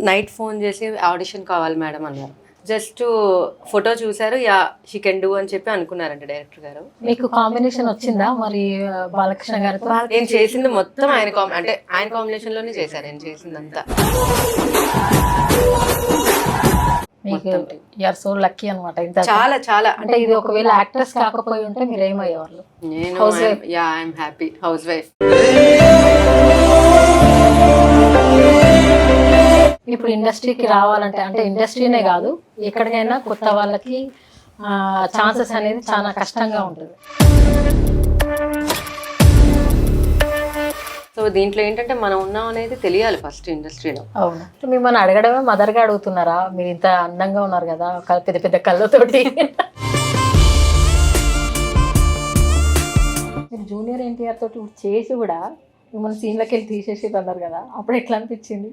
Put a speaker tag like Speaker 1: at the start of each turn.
Speaker 1: Night phone చేసి audition కావాలి madam అన్నారు. జస్ట్ ఫోటో చూసారు, యా షీ కెన్ డూ అని చెప్పి అనుకున్నారంట డైరెక్టర్ గారు.
Speaker 2: మీకు కాంబినేషన్ వచ్చిందా మరి బాలకృష్ణ గారితో?
Speaker 1: నేను చేసింది మొత్తం ఆయన అంటే ఆయన కాంబినేషన్ లోనే చేశాను నేను చేసిందంతా.
Speaker 2: మీకు యూఆర్ సో లక్కీ అనమాట. ఇంత
Speaker 1: చాలా చాలా
Speaker 2: అంటే ఇది ఒకవేళ యాక్టర్స్ కాకపోయి ఉంటే మీరు ఏమయ్యేవాళ్ళు?
Speaker 1: నేను ఐఎమ్ హ్యాపీ హౌస్ వైఫ్.
Speaker 2: ఇప్పుడు ఇండస్ట్రీకి రావాలంటే అంటే ఇండస్ట్రీనే కాదు ఎక్కడికైనా కొత్త వాళ్ళకి ఛాన్సెస్ అనేది చాలా కష్టంగా ఉంటుంది.
Speaker 1: సో దీంట్లో ఏంటంటే మనం ఉన్నాం అనేది తెలియాలి ఫస్ట్ ఇండస్ట్రీలో.
Speaker 2: అవును. మిమ్మల్ని అడగడమే మదర్గా అడుగుతున్నారా? మీరు ఇంత అందంగా ఉన్నారు కదా పెద్ద పెద్ద కళ్ళతోటి. మీరు జూనియర్ ఎన్టీఆర్ తోటి చేసి కూడా మిమ్మల్ని సీన్లోకి వెళ్ళి తీసేసి అన్నారు కదా, అప్పుడు ఎట్లా అనిపించింది?